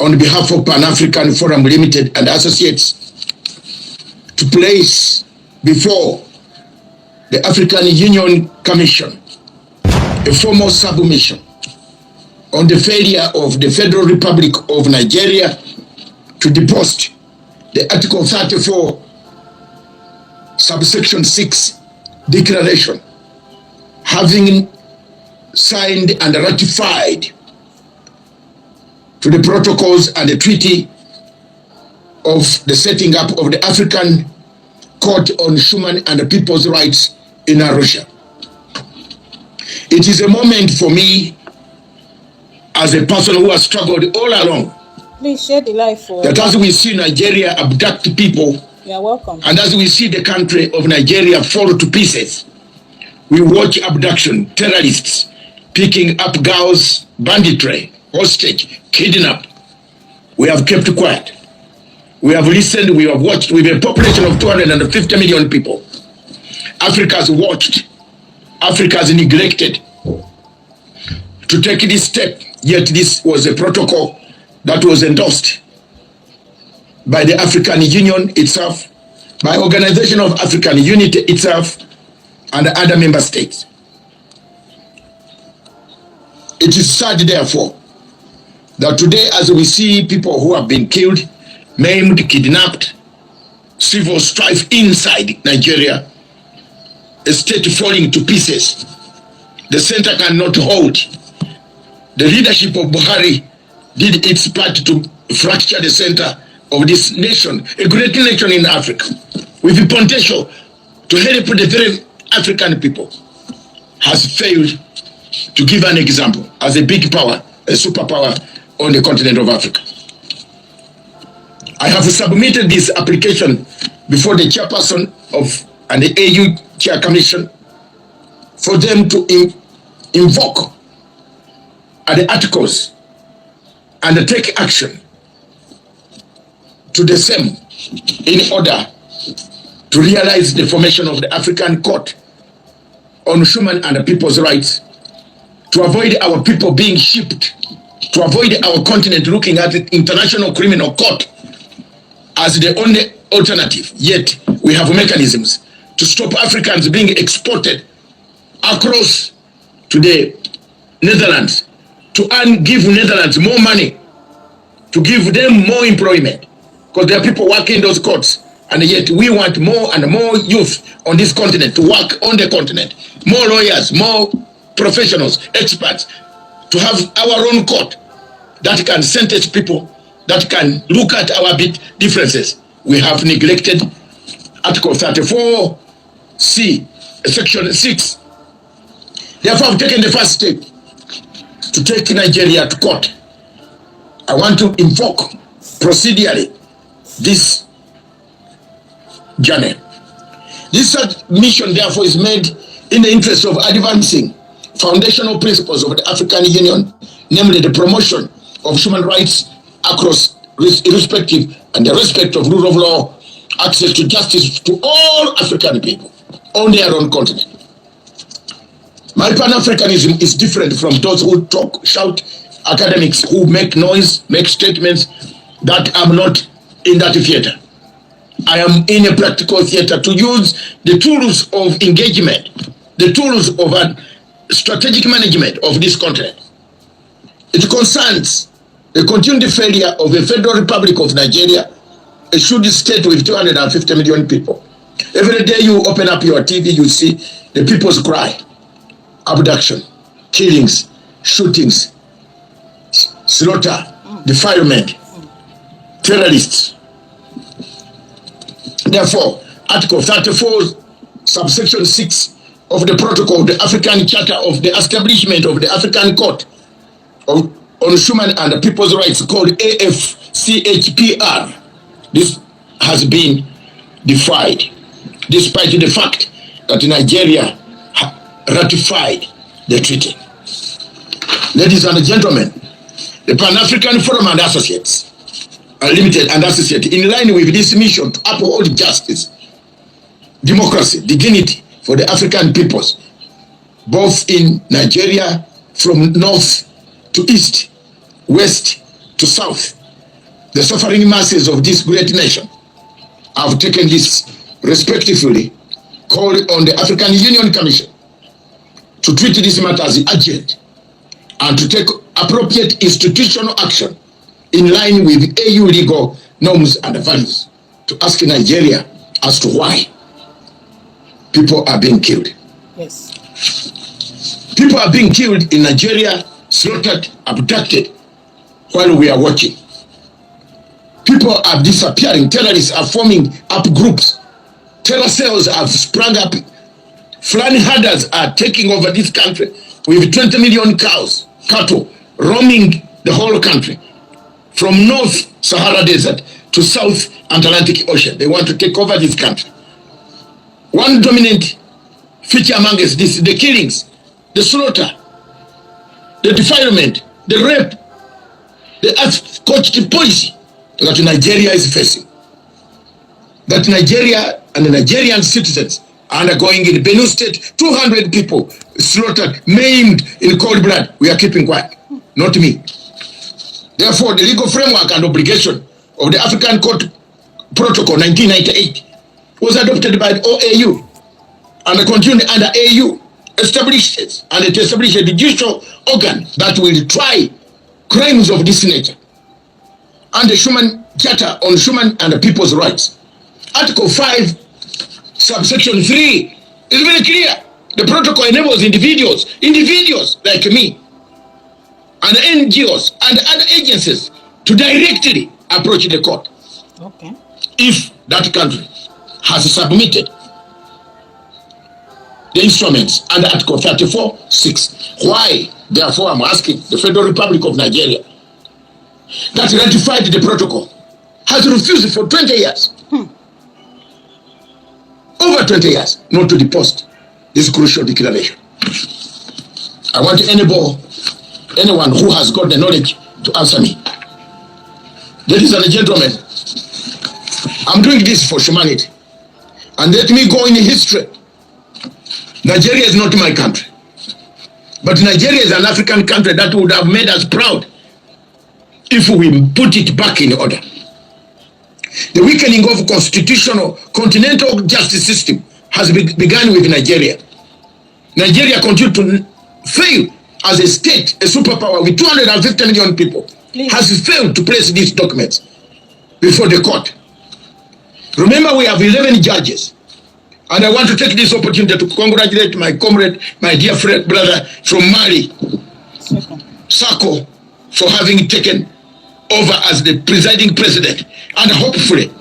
on behalf of Pan-African Forum Limited and Associates to place before the African Union Commission a formal submission on the failure of the Federal Republic of Nigeria to deposit the Article 34, subsection 6 declaration, having signed and ratified to the protocols and the treaty of the setting up of the African Court on Human and People's Rights in Arusha. It is a moment for me, as a person who has struggled all along, please share the light for that as we see Nigeria abduct people, you're welcome, and as we see the country of Nigeria fall to pieces, we watch abduction, terrorists picking up girls, banditry, hostage, kidnap. We have kept quiet. We have listened, we have watched. With a population of 250 million people, Africa has watched, Africa has neglected to take this step, yet this was a protocol that was endorsed by the African Union itself, by Organization of African Unity itself, and other member states. It is sad, therefore, that today, as we see people who have been killed, maimed, kidnapped, civil strife inside Nigeria, a state falling to pieces, the center cannot hold. The leadership of Buhari did its part to fracture the center of this nation, a great nation in Africa, with the potential to help the very African people, has failed to give an example as a big power, a superpower on the continent of Africa. I have submitted this application before the chairperson of and the AU Chair Commission for them to invoke the articles and take action to the same in order to realize the formation of the African Court on Human and People's Rights, to avoid our people being shipped, to avoid our continent looking at the International Criminal Court as the only alternative. Yet we have mechanisms to stop Africans being exported across to the Netherlands, to give Netherlands more money, to give them more employment, because there are people working in those courts, and yet we want more and more youth on this continent to work on the continent, more lawyers, more professionals, experts, to have our own court that can sentence people, that can look at our bit differences. We have neglected Article 34C, Section 6. Therefore, I've taken the first step to take Nigeria to court. I want to invoke procedurally this journey. This submission, therefore, is made in the interest of advancing foundational principles of the African Union, namely the promotion of human rights across irrespective and the respect of rule of law, access to justice to all African people on their own continent. My Pan-Africanism is different from those who talk, shout, academics who make noise, make statements that I'm not in that theater. I am in a practical theater to use the tools of engagement, the tools of a strategic management of this continent. It concerns the continued failure of the Federal Republic of Nigeria, a should state with 250 million people. Every day you open up your TV, you see the people's cry. Abduction, killings, shootings, slaughter, defilement, terrorists. Therefore, Article 34, subsection 6 of the protocol, the African Charter of the establishment of the African Court on Human and People's Rights, called AFCHPR, this has been defied, despite the fact that Nigeria ratified the treaty. Ladies and gentlemen, the Pan-African Forum and Associates, Limited and Associates, in line with this mission to uphold justice, democracy, dignity for the African peoples, both in Nigeria, from north to east, west to south, the suffering masses of this great nation have taken this respectfully, called on the African Union Commission to treat this matter as urgent and to take appropriate institutional action in line with AU legal norms and values, to ask Nigeria as to why people are being killed. Yes. People are being killed in Nigeria, slaughtered, abducted, while we are watching. People are disappearing. Terrorists are forming up groups. Terror cells have sprung up. Fulani herders are taking over this country with 20 million cows, cattle, roaming the whole country from North Sahara Desert to South Atlantic Ocean. They want to take over this country. One dominant feature among us, this, the killings, the slaughter, the defilement, the rape, the unscotched policy that Nigeria is facing. That Nigeria and the Nigerian citizens are undergoing in Benue State, 200 people slaughtered, maimed in cold blood. We are keeping quiet, not me. Therefore, the legal framework and obligation of the African Court Protocol 1998 was adopted by the OAU and continued under AU, established and it established a judicial organ that will try crimes of this nature. And the Human Charter on Human and People's Rights, Article 5, subsection 3 is very clear. The protocol enables individuals like me and NGOs and other agencies to directly approach the court. Okay. If that country has submitted the instruments under Article 34(6). Why, therefore, I'm asking the Federal Republic of Nigeria that ratified the protocol has refused for 20 years, over 20 years, not to deposit this crucial declaration. I want to enable anyone who has got the knowledge to answer me. Ladies and gentlemen, I'm doing this for humanity. And let me go in history. Nigeria is not my country. But Nigeria is an African country that would have made us proud if we put it back in order. The weakening of constitutional continental justice system has begun with Nigeria. Nigeria continued to fail as a state, a superpower with 250 million people. Please. Has failed to place these documents before the court. Remember, we have 11 judges. And I want to take this opportunity to congratulate my comrade, my dear friend, brother from Mali, Sako, for having taken over as the presiding president. And hopefully,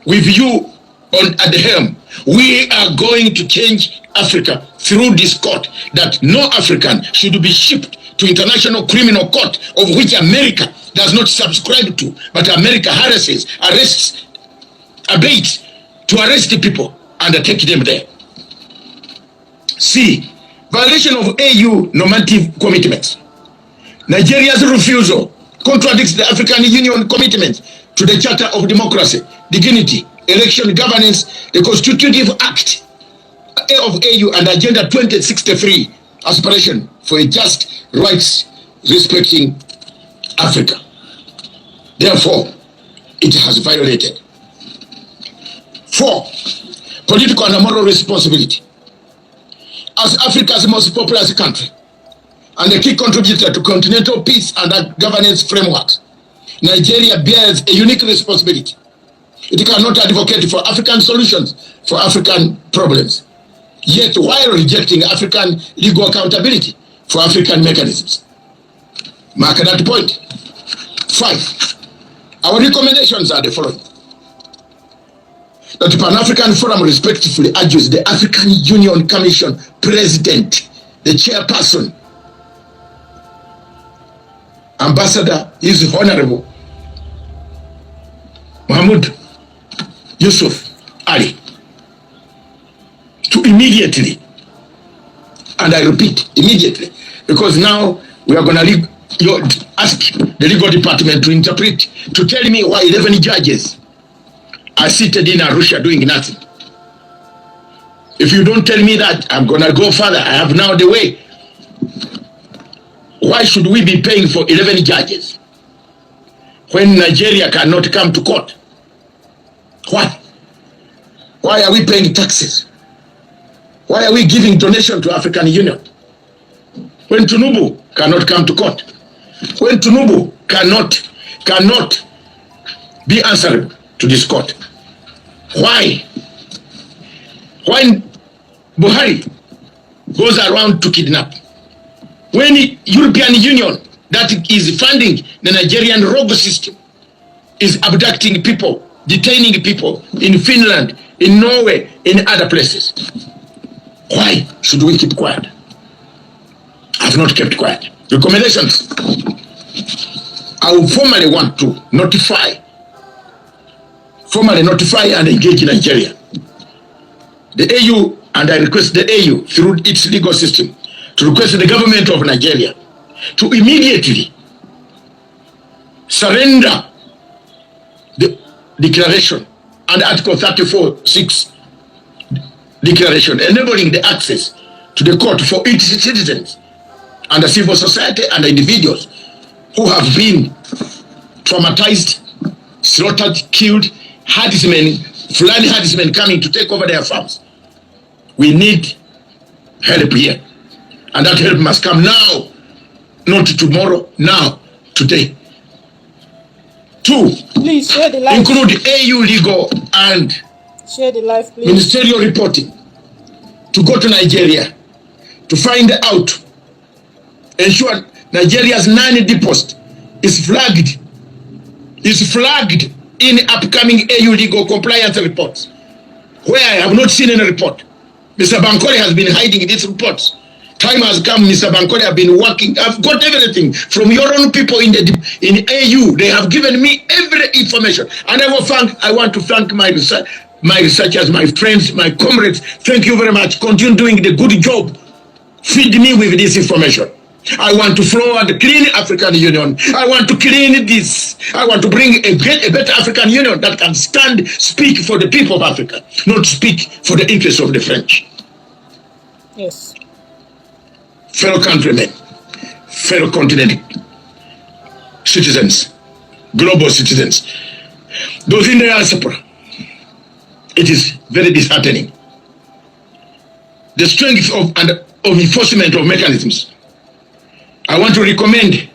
with you at the helm, we are going to change Africa through this court, that no African should be shipped to International Criminal Court, of which America does not subscribe to, but America harasses, arrests, abates to arrest the people and take them there. C. Violation of AU normative commitments. Nigeria's refusal contradicts the African Union commitment to the Charter of Democracy, Dignity, Election Governance, the Constitutive Act of AU and Agenda 2063, aspiration for a just rights respecting Africa. Therefore, it has violated. 4. Political and moral responsibility. As Africa's most populous country and a key contributor to continental peace and governance frameworks, Nigeria bears a unique responsibility. It cannot advocate for African solutions for African problems, yet while rejecting African legal accountability for African mechanisms. Mark that point. 5. Our recommendations are the following. That the Pan-African Forum respectfully urges the African Union Commission President, the chairperson, Ambassador, His Honorable Mahmoud Yusuf Ali, to immediately, and I repeat, immediately, because now we are going to ask the legal department to interpret, to tell me why 11 judges are seated in Arusha doing nothing. If you don't tell me that, I'm going to go further. I have now the way. Why should we be paying for 11 judges? when Nigeria cannot come to court? Why? Why are we paying taxes? Why are we giving donation to African Union? When Tinubu cannot come to court, when Tinubu cannot be answerable to this court, why? When Buhari goes around to kidnap, when the European Union that is funding the Nigerian rogue system is abducting people, detaining people in Finland, in Norway, in other places, why should we keep quiet? I've not kept quiet. Recommendations. I will formally want to formally notify and engage Nigeria. The AU, and I request the AU through its legal system to request the government of Nigeria to immediately surrender the declaration and Article 34(6) declaration enabling the access to the court for its citizens and the civil society and the individuals who have been traumatized, slaughtered, killed, Fulani herdsmen coming to take over their farms. We need help here. And that help must come now, not tomorrow, now, today. 2, please share the life. Include AU legal and share the life, please. Ministerial reporting to go to Nigeria to find out, ensure Nigeria's 9 deposit is flagged in upcoming AU legal compliance reports, where I have not seen any report. Mr. Bankole has been hiding these reports. Time has come, Mr. Bankole have been working. I've got everything from your own people in AU. They have given me every information. And I want to thank my researchers, my friends, my comrades. Thank you very much. Continue doing the good job. Feed me with this information. I want to forward the clean African Union. I want to clean this. I want to bring a better African Union that can speak for the people of Africa, not speak for the interests of the French. Yes. Fellow countrymen, fellow continent citizens, global citizens, those in the diaspora, it is very disheartening. The strength of enforcement of mechanisms. I want to recommend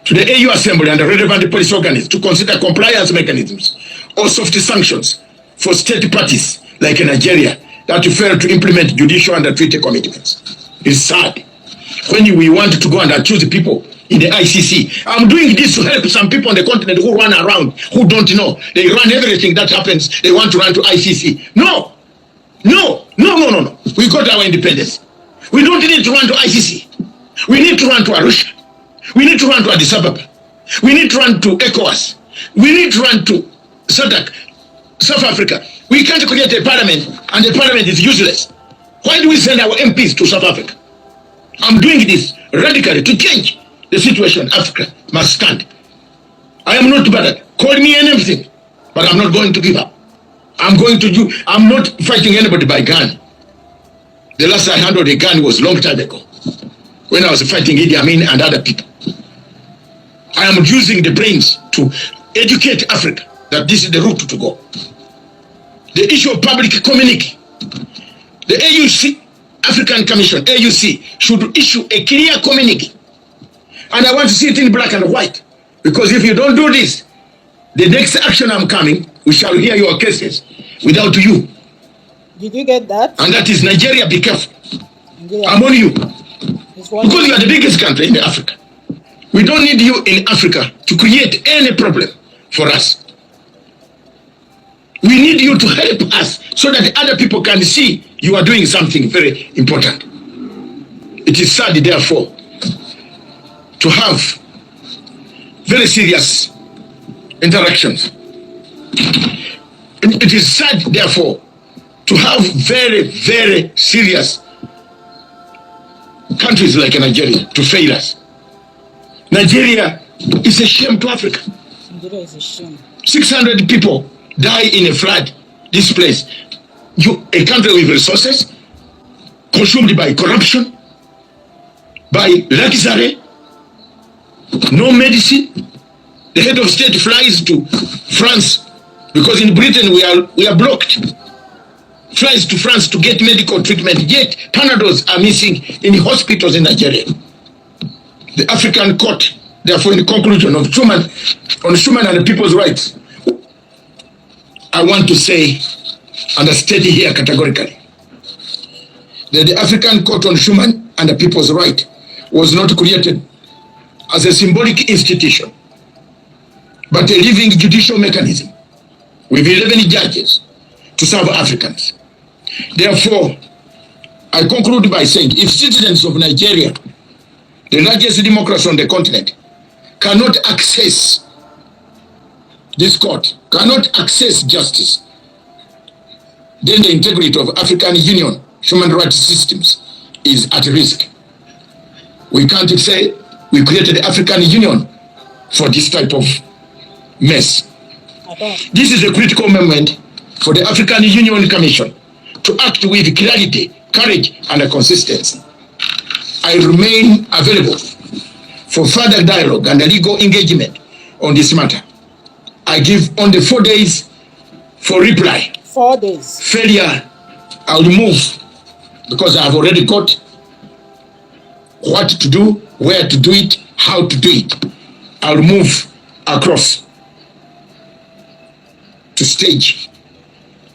to the AU Assembly and the relevant police organs to consider compliance mechanisms or soft sanctions for state parties like Nigeria that fail to implement judicial and treaty commitments. It's sad. When we want to go and accuse people in the ICC, I'm doing this to help some people on the continent who run around, who don't know. They run everything that happens. They want to run to ICC. No. We got our independence. We don't need to run to ICC. We need to run to Arusha. We need to run to Addis Ababa. We need to run to ECOWAS. We need to run to SADC, South Africa. We can't create a parliament and the parliament is useless. Why do we send our MPs to South Africa? I'm doing this radically to change the situation. Africa must stand. I am not bad. Call me anything, but I'm not going to give up. I'm not fighting anybody by gun. The last I handled a gun was a long time ago, when I was fighting Idi Amin and other people. I am using the brains to educate Africa that this is the route to go. The issue of public communique. The AUC, African Commission, AUC, should issue a clear communique. And I want to see it in black and white. Because if you don't do this, the next action I'm coming, we shall hear your cases without you. Did you get that? And that is Nigeria, be careful. Nigeria. I'm on you. Because you are the biggest country in Africa. We don't need you in Africa to create any problem for us. We need you to help us so that other people can see you are doing something very important. It is sad, therefore, to have very serious interactions. It is sad, therefore, to have very, very serious countries like Nigeria to fail us. Nigeria is a shame to Africa. Nigeria is a shame. 600 people die in a flood. This place, a country with resources consumed by corruption, by luxury, no medicine, The head of state flies to France because in Britain we are blocked. Flies to France to get medical treatment, yet Panadols are missing in hospitals in Nigeria. The African court, therefore, in the conclusion of Schuman and the people's rights, I want to say, and I state here categorically, that the African Court on Human and the People's Right was not created as a symbolic institution, but a living judicial mechanism with 11 judges to serve Africans. Therefore, I conclude by saying, if citizens of Nigeria, the largest democracy on the continent, cannot access this court, cannot access justice, then the integrity of African Union human rights systems is at risk. We can't say we created the African Union for this type of mess. This is a critical moment for the African Union Commission to act with clarity, courage, and consistency. I remain available for further dialogue and legal engagement on this matter. I give only 4 days for reply. 4 days. Failure, I'll move, because I've already got what to do, where to do it, how to do it. I'll move across to stage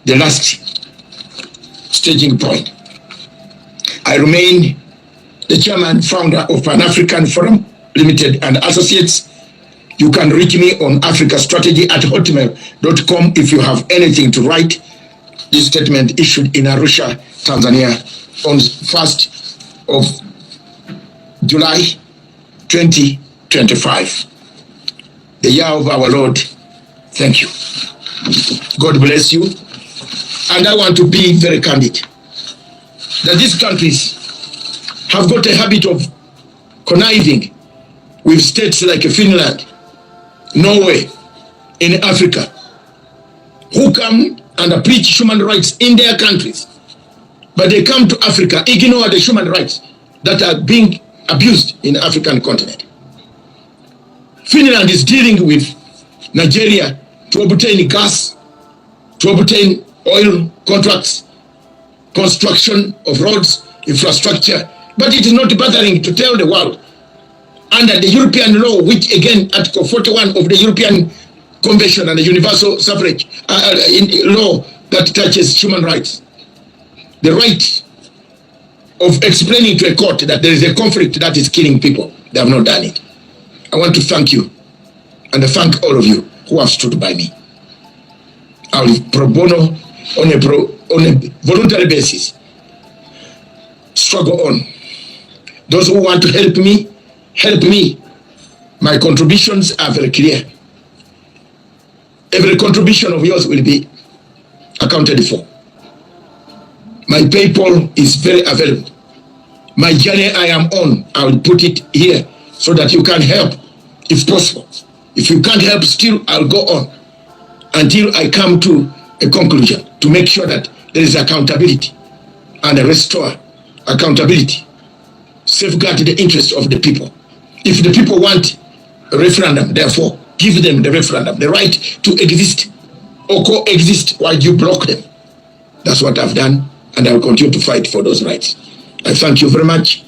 the last staging point. I remain the chairman, founder of Pan-African Forum Limited and Associates. You can reach me on africastrategy@hotmail.com if you have anything to write. This statement issued in Arusha, Tanzania on 1st of July 2025. The year of our Lord. Thank you. God bless you. And I want to be very candid that these countries have got a habit of conniving with states like Finland, Norway, in Africa, who come and preach human rights in their countries, but they come to Africa, ignore the human rights that are being abused in the African continent. Finland is dealing with Nigeria to obtain gas, to obtain oil contracts, construction of roads, infrastructure, but it is not bothering to tell the world under the European law, which again, Article 41 of the European Convention and the Universal Suffrage law that touches human rights, the right of explaining to a court that there is a conflict that is killing people. They have not done it. I want to thank you and thank all of you who have stood by me. I will pro bono on a voluntary basis struggle on. Those who want to help me, help me. My contributions are very clear. Every contribution of yours will be accounted for. My PayPal is very available. My journey I am on, I will put it here so that you can help if possible. If you can't help still, I'll go on until I come to a conclusion to make sure that there is accountability and restore accountability, safeguard the interests of the people. If the people want a referendum, therefore, give them the referendum, the right to exist or coexist while you block them. That's what I've done, and I will continue to fight for those rights. I thank you very much.